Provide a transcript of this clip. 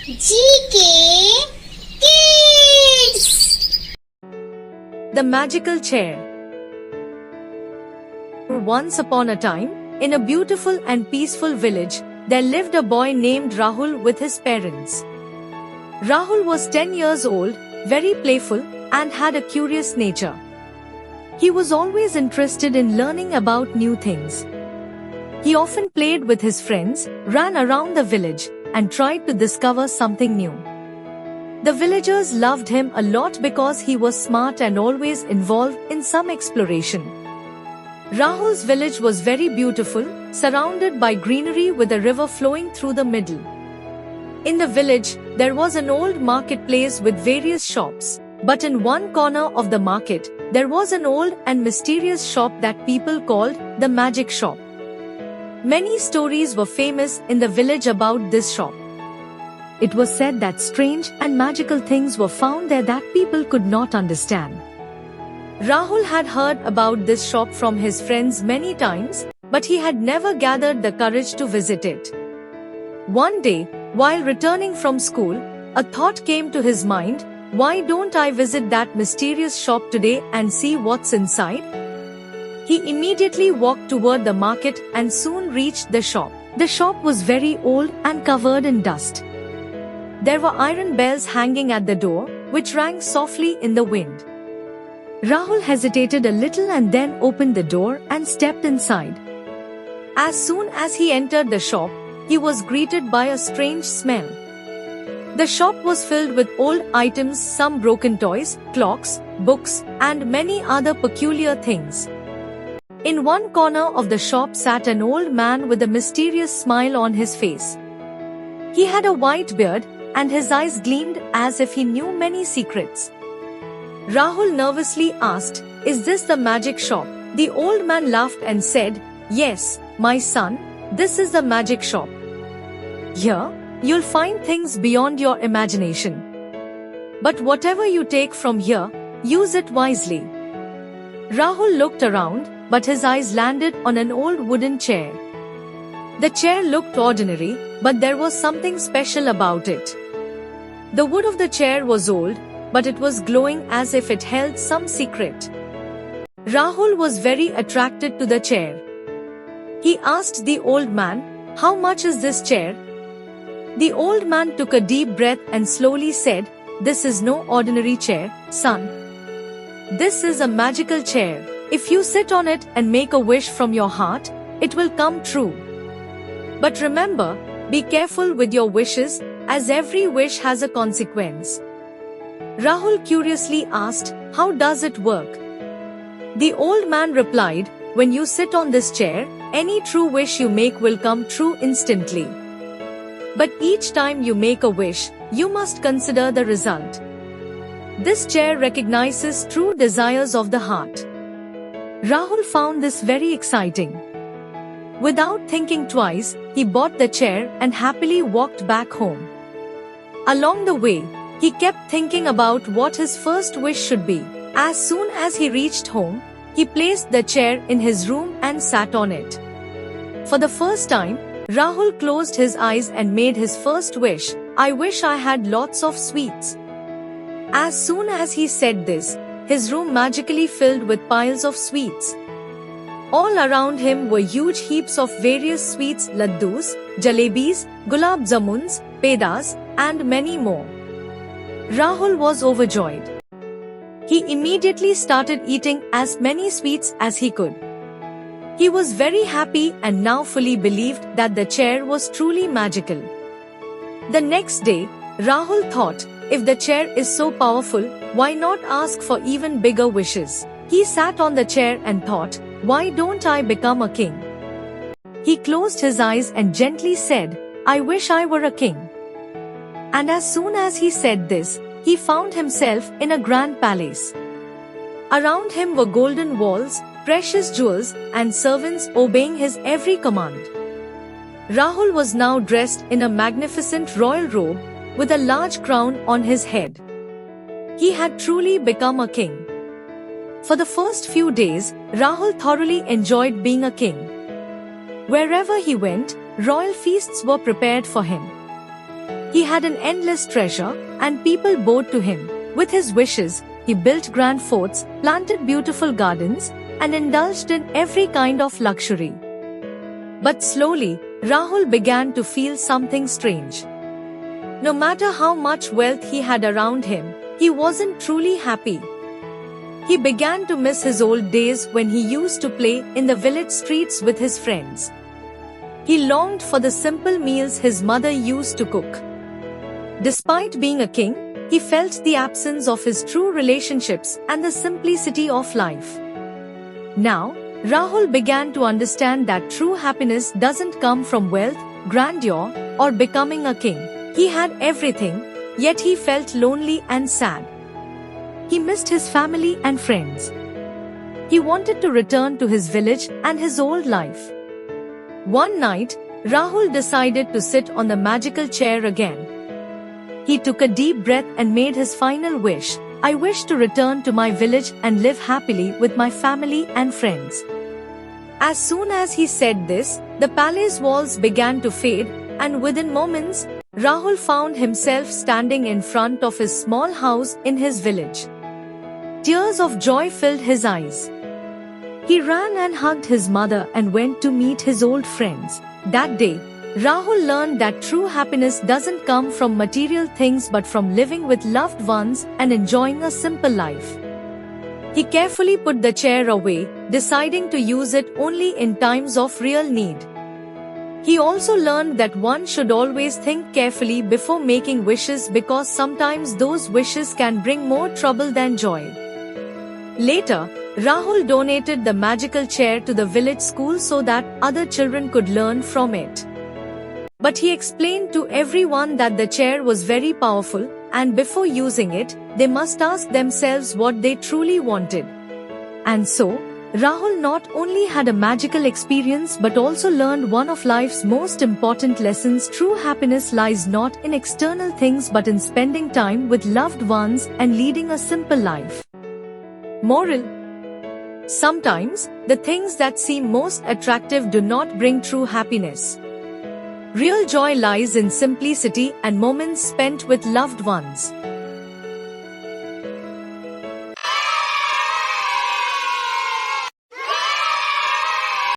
GK Kids. The Magical Chair. Once upon a time, in a beautiful and peaceful village, there lived a boy named Rahul with his parents. Rahul was 10 years old, very playful, and had a curious nature. He was always interested in learning about new things. He often played with his friends, ran around the village, and tried to discover something new. The villagers loved him a lot because he was smart and always involved in some exploration. Rahul's village was very beautiful, surrounded by greenery with a river flowing through the middle. In the village, there was an old marketplace with various shops, but in one corner of the market, there was an old and mysterious shop that people called the Magic Shop. Many stories were famous in the village about this shop. It was said that strange and magical things were found there that people could not understand. Rahul had heard about this shop from his friends many times, but he had never gathered the courage to visit it. One day, while returning from school, a thought came to his mind: why don't I visit that mysterious shop today and see what's inside? He immediately walked toward the market and soon reached the shop. The shop was very old and covered in dust. There were iron bells hanging at the door, which rang softly in the wind. Rahul hesitated a little and then opened the door and stepped inside. As soon as he entered the shop, he was greeted by a strange smell. The shop was filled with old items, some broken toys, clocks, books, and many other peculiar things. In one corner of the shop sat an old man with a mysterious smile on his face. He had a white beard, and his eyes gleamed as if he knew many secrets. Rahul nervously asked, "Is this the magic shop?" The old man laughed and said, "Yes, my son, this is the magic shop. Here, you'll find things beyond your imagination. But whatever you take from here, use it wisely." Rahul looked around, but his eyes landed on an old wooden chair. The chair looked ordinary, but there was something special about it. The wood of the chair was old, but it was glowing as if it held some secret. Rahul was very attracted to the chair. He asked the old man, "How much is this chair?" The old man took a deep breath and slowly said, "This is no ordinary chair, son. This is a magical chair. If you sit on it and make a wish from your heart, it will come true. But remember, be careful with your wishes, as every wish has a consequence." Rahul curiously asked, "How does it work?" The old man replied, "When you sit on this chair, any true wish you make will come true instantly. But each time you make a wish, you must consider the result. This chair recognizes true desires of the heart." Rahul found this very exciting. Without thinking twice, he bought the chair and happily walked back home. Along the way, he kept thinking about what his first wish should be. As soon as he reached home, he placed the chair in his room and sat on it. For the first time, Rahul closed his eyes and made his first wish: "I wish I had lots of sweets." As soon as he said this, his room magically filled with piles of sweets. All around him were huge heaps of various sweets: laddus, jalebis, gulab jamuns, pedas, and many more. Rahul was overjoyed. He immediately started eating as many sweets as he could. He was very happy and now fully believed that the chair was truly magical. The next day, Rahul thought, if the chair is so powerful, why not ask for even bigger wishes? He sat on the chair and thought, "Why don't I become a king?" He closed his eyes and gently said, "I wish I were a king." And as soon as he said this, he found himself in a grand palace. Around him were golden walls, precious jewels, and servants obeying his every command. Rahul was now dressed in a magnificent royal robe, with a large crown on his head. He had truly become a king. For the first few days, Rahul thoroughly enjoyed being a king. Wherever he went, royal feasts were prepared for him. He had an endless treasure, and people bowed to him. With his wishes, he built grand forts, planted beautiful gardens, and indulged in every kind of luxury. But slowly, Rahul began to feel something strange. No matter how much wealth he had around him, he wasn't truly happy. He began to miss his old days when he used to play in the village streets with his friends. He longed for the simple meals his mother used to cook. Despite being a king, he felt the absence of his true relationships and the simplicity of life. Now, Rahul began to understand that true happiness doesn't come from wealth, grandeur, or becoming a king. He had everything, yet he felt lonely and sad. He missed his family and friends. He wanted to return to his village and his old life. One night, Rahul decided to sit on the magical chair again. He took a deep breath and made his final wish. I wish to return to my village and live happily with my family and friends. As soon as he said this, the palace walls began to fade, and within moments, Rahul found himself standing in front of his small house in his village. Tears of joy filled his eyes. He ran and hugged his mother and went to meet his old friends. That day, Rahul learned that true happiness doesn't come from material things but from living with loved ones and enjoying a simple life. He carefully put the chair away, deciding to use it only in times of real need. He also learned that one should always think carefully before making wishes because sometimes those wishes can bring more trouble than joy. Later, Rahul donated the magical chair to the village school so that other children could learn from it. But he explained to everyone that the chair was very powerful, and before using it, they must ask themselves what they truly wanted. And so, Rahul not only had a magical experience but also learned one of life's most important lessons: true happiness lies not in external things but in spending time with loved ones and leading a simple life. Moral: sometimes, the things that seem most attractive do not bring true happiness. Real joy lies in simplicity and moments spent with loved ones.